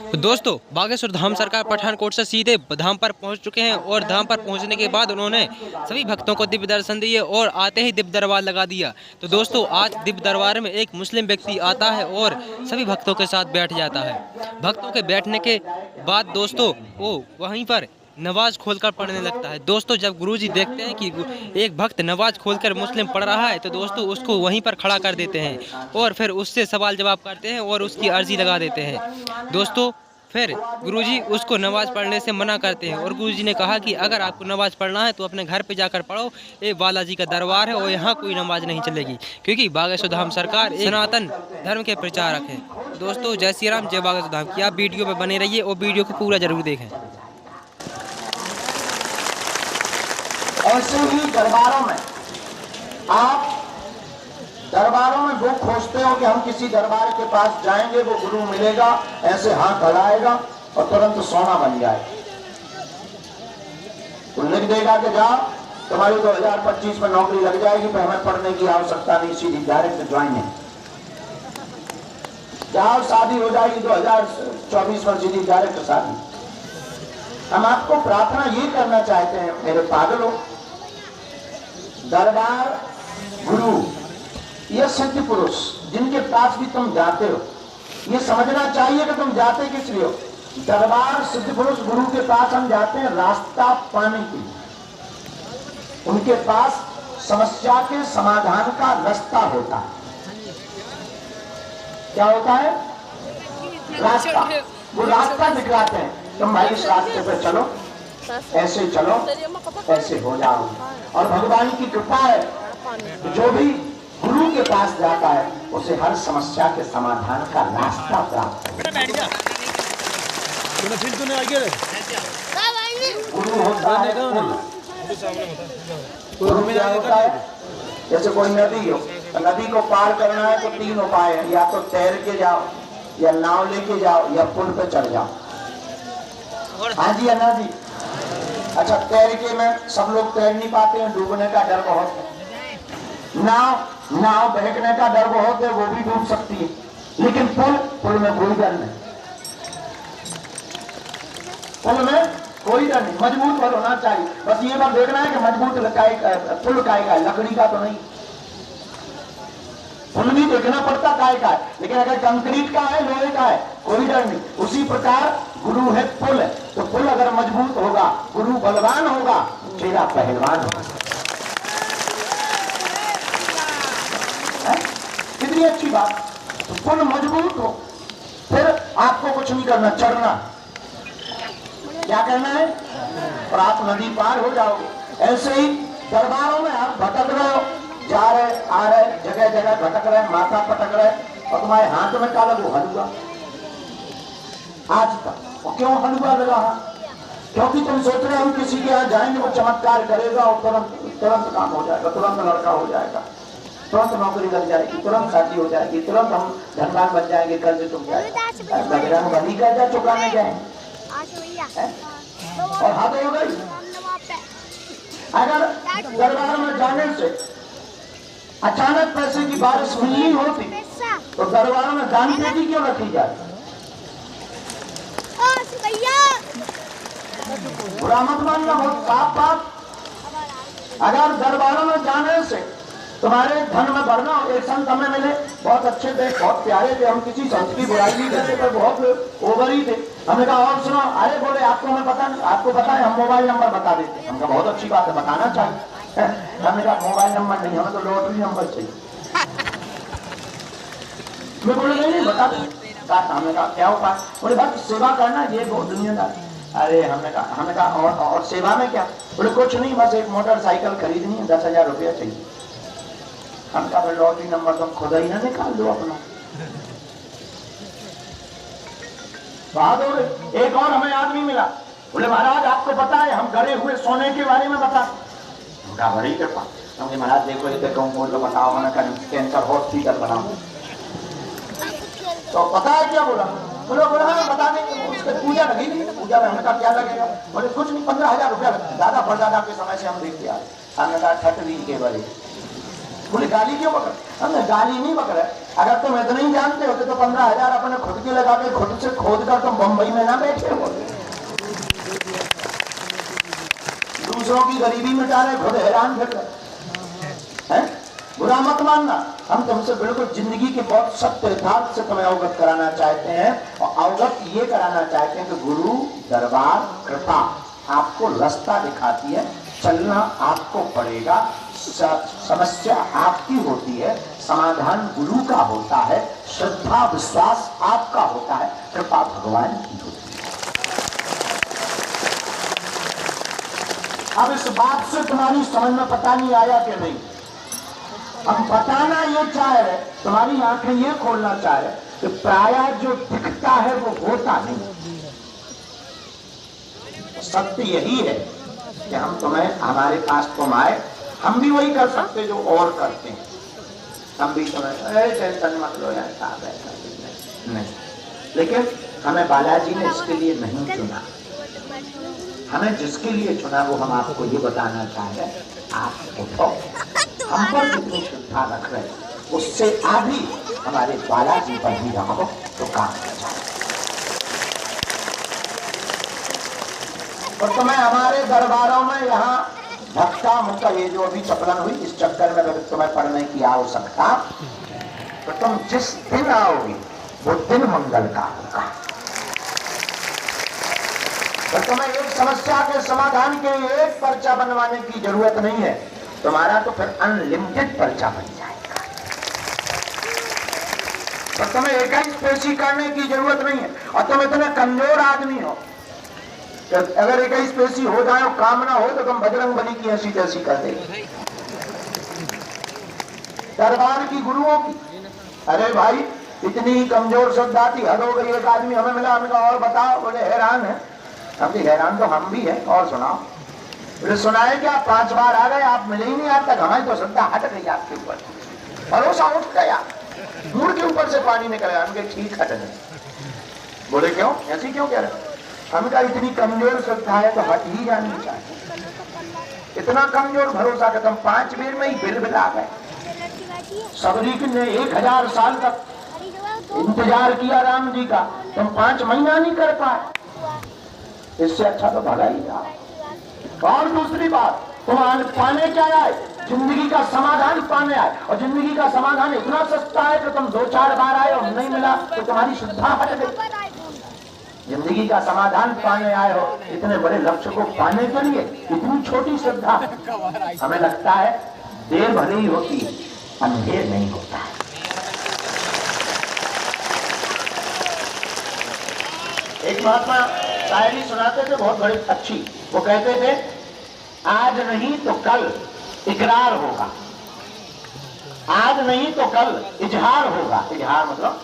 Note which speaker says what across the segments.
Speaker 1: तो दोस्तों बागेश्वर धाम सरकार पठानकोट से सीधे धाम पर पहुंच चुके हैं और धाम पर पहुंचने के बाद उन्होंने सभी भक्तों को दिव्य दर्शन दिए और आते ही दिव्य दरबार लगा दिया। तो दोस्तों आज दिव्य दरबार में एक मुस्लिम व्यक्ति आता है और सभी भक्तों के साथ बैठ जाता है। भक्तों के बैठने के बाद दोस्तों वो वहीं पर नमाज खोलकर पढ़ने लगता है। दोस्तों जब गुरुजी देखते हैं कि एक भक्त नमाज खोलकर मुस्लिम पढ़ रहा है तो दोस्तों उसको वहीं पर खड़ा कर देते हैं और फिर उससे सवाल जवाब करते हैं और उसकी अर्जी लगा देते हैं। दोस्तों फिर गुरुजी उसको नमाज पढ़ने से मना करते हैं और गुरुजी ने कहा कि अगर आपको नमाज पढ़ना है तो अपने घर पे जाकर पढ़ो, ये बालाजी का दरबार है और यहाँ कोई नमाज नहीं चलेगी, क्योंकि बागेश्वर धाम सरकार सनातन धर्म के प्रचारक है। दोस्तों जय श्री राम, जय बागेश्वर धाम की। आप वीडियो में बने रहिए और वीडियो को पूरा जरूर देखें।
Speaker 2: ऐसे ही दरबारों में आप दरबारों में वो खोजते हो कि हम किसी दरबार के पास जाएंगे, वो गुरु मिलेगा, ऐसे हाथ हलाएगा और तुरंत सोना बन जाए। तो लिख देगा कि जाओ तुम्हारी 2025 में नौकरी लग जाएगी, पर हमें पढ़ने की आवश्यकता नहीं, सीधी डायरेक्ट ज्वाइनिंग। जाओ शादी हो जाएगी 2024 में, सीधी डायरेक्ट शादी। हम आपको प्रार्थना ये करना चाहते हैं मेरे पागलों, दरबार गुरु ये सिद्ध पुरुष जिनके पास भी तुम जाते हो, ये समझना चाहिए कि तुम जाते किस लिए हो। दरबार सिद्ध पुरुष गुरु के पास हम जाते हैं रास्ता पाने के लिए। उनके पास समस्या के समाधान का रास्ता होता है। क्या होता है? रास्ता। वो रास्ता दिखलाते हैं, तुम भाई इस रास्ते पर चलो, ऐसे चलो, ऐसे हो जाओ। और भगवान की कृपा है, जो भी गुरु के पास जाता है उसे हर समस्या के समाधान का रास्ता प्राप्त होता है। गुरु होता है जैसे कोई नदी हो, नदी को पार करना है तो 3 उपाय है, या तो तैर के जाओ, या नाव लेके जाओ, या पुल पे चढ़ जाओ। हाँ जी अन्ना जी। अच्छा, तैर के में सब लोग तैर नहीं पाते हैं, डूबने का डर बहुत है। नाव बहकने का डर बहुत है, वो भी डूब सकती है। लेकिन पुल में कोई डर नहीं, पुल में कोई डर नहीं। मजबूत पुल होना चाहिए, बस ये बात देखना है कि मजबूत पुल काय का है, लकड़ी का तो नहीं। पुल भी देखना पड़ता काय का है, लेकिन अगर कंक्रीट का है, लोहे का है, कोई डर नहीं। उसी प्रकार गुरु है पुल है, तो पुल अगर मजबूत होगा, गुरु बलवान होगा, चेला पहलवान होगा। कितनी अच्छी बात। तो पुल मजबूत हो, फिर आपको कुछ नहीं करना, चढ़ना। क्या करना है? और आप नदी पार हो जाओगे। ऐसे ही दरबारों में आप भटक रहे हो, जा रहे आ रहे, जगह जगह भटक रहे, माथा पटक रहे, और तुम्हारे हाथ में क्या लगो? हलवा। आज तक और क्यों हलवा लगा? क्योंकि तुम सोच रहे हो हम किसी के यहाँ जाएंगे, वो चमत्कार करेगा और तुरंत काम हो जाएगा, तुरंत लड़का हो जाएगा, तुरंत नौकरी लग जाएगी, तुरंत शादी हो जाएगी, तुरंत हम धनवान बन जाएंगे, कर्ज चुक जाएगा। बजरंग बली कर्जा चुकाने जाएंगे और हद हो गई। अगर दरबार में जाने से अचानक पैसे की बारिश मिलनी होती तो दरबार में दान पेटी क्यों रखी जाती? बुरा मत मानना, बहुत साफ बात। अगर दरबारों में जाने से तुम्हारे धन में भरना। एक संत हमें मिले, बहुत अच्छे थे, बहुत प्यारे थे, हम किसी संत की बुराई नहीं करते, पर बहुत ओवरी थे। हमने कहा और सुनो, अरे बोले आपको हमें पता नहीं, आपको पता है, हम मोबाइल नंबर बता देते। हमने कहा बहुत अच्छी बात है, बताना चाहिए। हमने कहा मोबाइल नंबर नहीं, हमें तो लॉटरी नंबर चाहिए। मैं बोले नहीं बता दो। हमने कहा क्या उपाय? बोले बस सेवा करना, ये बहुत दुनियादार। अरे हमने कहा और सेवा में क्या? बोले कुछ नहीं, बस एक मोटरसाइकिल खरीदनी है, 10,000 रुपया चाहिए। हम कहा लॉटरी नंबर तुम खुद ही ना निकाल दो अपना। बात हो गई। एक और हमें आदमी मिला, बोले महाराज आपको पता है हम गड़े हुए सोने के बारे में बता। बड़ी कृपा। हमने महाराज देखो इसे कहूँ तो बताओ, मैंने कैंसर हॉस्पिटल बनाओ। तो पता है क्या बोला? बोलो हाँ बता देंगे। उसके पूजा लगी नहीं, पूजा में हमने कहा क्या लगेगा? बोले कुछ नहीं, 15,000 रुपया लगता। दादा परदादा के समय से हम देखते आ रहे। हमने कहा 6 के बड़े। बोले गाली क्यों पकड़? हमने गाली नहीं पकड़ा, अगर तुम इतना ही जानते होते तो 15,000 अपने खुद के लगा के खुद से खोद कर तुम बम्बई में ना बैठे हो। दूसरों की गरीबी मिटा रहे, खुद हैरान फिर रहे हैं। बुरा मत मानना, हम तुमसे बिल्कुल जिंदगी के बहुत सत्य यथार्थ से तुम्हें अवगत कराना चाहते हैं। और अवगत ये कराना चाहते हैं कि गुरु दरबार कृपा आपको रास्ता दिखाती है, चलना आपको पड़ेगा। समस्या आपकी होती है, समाधान गुरु का होता है, श्रद्धा विश्वास आपका होता है, कृपा भगवान की होती है। अब इस बात से तुम्हारी समझ में पता नहीं आया कि नहीं, हम बताना ये चाह रहे, तुम्हारी आंखें ये खोलना चाह रहे कि प्रायः जो दिखता है वो होता नहीं। सत्य यही है कि हम तुम्हें, हमारे पास तुम आए, हम भी वही कर सकते जो और करते हैं। हम भी तुम्हें टेंशन मत लो यार, साहब ऐसा नहीं, लेकिन हमें बालाजी ने इसके लिए नहीं चुना। हमें जिसके लिए चुना वो हम आपको ये बताना चाह रहे हैं। आप उठो, हम पर जितनी श्रद्धा रख रहे उससे आधी हमारे बालाजी पर भी रखो तो काम हो जाए। और तुम्हें हमारे दरबारों में यहाँ भक्ता मुक्ता ये जो अभी चपलन हुई, इस चक्कर में अगर तुम्हें पढ़ने की आवश्यकता, तो तुम जिस दिन आओगे वो दिन मंगल का होगा। तो तुम्हें एक समस्या के समाधान के लिए एक पर्चा बनवाने की जरूरत नहीं है, तुम्हारा तो फिर अनलिमिटेड पर्चा बन जाएगा। तो तुम्हें एक ही पेशी करने की जरूरत नहीं है। और तुम इतने कमजोर आदमी हो, अगर एक ही पेशी हो जाए और काम ना हो तो तुम बजरंग बली की ऐसी तैसी कर देंगे दरबार की गुरुओं की। अरे भाई इतनी कमजोर श्रद्धा थी, हद हो गई। एक आदमी हमें मिला, हमने कहा और बताओ, बोले हैरान है। हम हैरान तो हम भी हैं, और सुनाओ। बोले सुनाए क्या, 5 बार आ गए, आप मिले ही नहीं आज तक। हमारी तो श्रद्धा हट गई आपके ऊपर, भरोसा उठ गया, मुड़ के ऊपर से पानी निकल गया। हमके ठीक हट गए। बोले क्यों, ऐसी क्यों कह रहे? हम कहा इतनी कमजोर श्रद्धा है तो हट ही जानी चाहिए। इतना कमजोर भरोसा कि तुम 5 बेर में ही बिल आ गए। सबरी ने 1000 साल तक इंतजार किया राम जी का, तुम 5 महीना नहीं कर पाए। इससे अच्छा तो भला ही था। और दूसरी बात, तुम पाने क्या आए, जिंदगी का समाधान पाने आए। और जिंदगी का समाधान इतना सस्ता है कि तुम 2-4 बार आए और नहीं मिला तो तुम्हारी श्रद्धा हट गई। जिंदगी का समाधान पाने आए हो, इतने बड़े लक्ष्य को पाने के लिए इतनी छोटी श्रद्धा। हमें लगता है देर भले ही होती है, अंधेर नहीं होता है। एक महात्मा शायरी सुनाते थे बहुत बड़ी अच्छी। वो कहते थे आज नहीं तो कल इकरार होगा, आज नहीं तो कल इजहार होगा। इजहार मतलब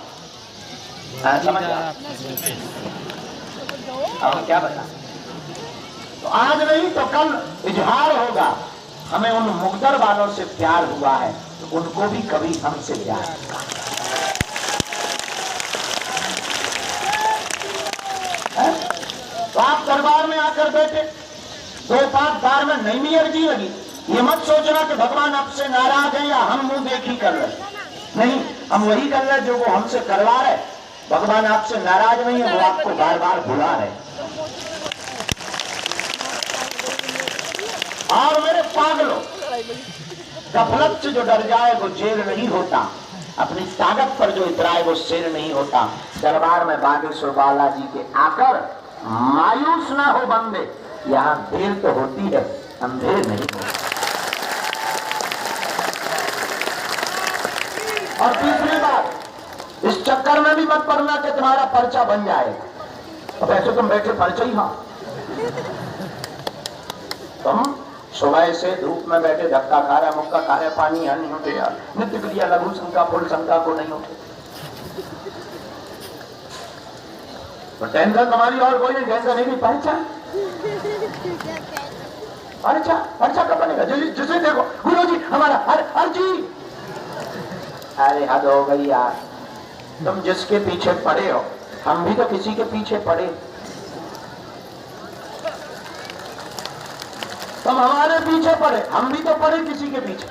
Speaker 2: समझ अब क्या बता। तो आज नहीं तो कल इजहार होगा। हमें उन मुकद्दर वालों से प्यार हुआ है तो उनको भी कभी हमसे प्यार होगा। तो आप दरबार में आकर बैठे, 2-5 बार में नहीं भी अर्जी लगी, ये मत सोचना कि भगवान आपसे नाराज है या हम मुंह देखी कर रहे। नहीं, हम वही कर रहे जो वो हमसे करवा रहे। भगवान आपसे नाराज नहीं है, वो आपको बार बार बुला रहे। और मेरे पागलों, गफलत से जो डर जाए वो जेल नहीं होता, अपनी ताकत पर जो इतराए वो शेर नहीं होता। दरबार में बागेश्वर बालाजी के आकर मायूस ना हो बंदे, यहाँ देर तो होती है, अंधेर नहीं होता। और तीसरी बात, इस चक्कर में भी मत पड़ना कि तुम्हारा पर्चा बन जाएगा। अब ऐसे तुम बैठे पर्चा ही, हाँ तुम सुबह से धूप में बैठे धक्का खा रहे, मुक्का खा रहे, पानी यहाँ नहीं होते यार, नित्य क्रिया लघु शंका फुल शंका को नहीं होते। तो टेंशन तुम्हारी और कोई नहीं, टेंशन नहीं। पर्चा पर्चा पर्चा कब बनेगा? जिसे देखो गुरु जी हमारा अर्जी। अरे हद हो गई यार, तुम जिसके पीछे पड़े हो, हम भी तो किसी के पीछे पड़े। तुम हमारे पीछे पड़े, हम भी तो पड़े किसी के पीछे।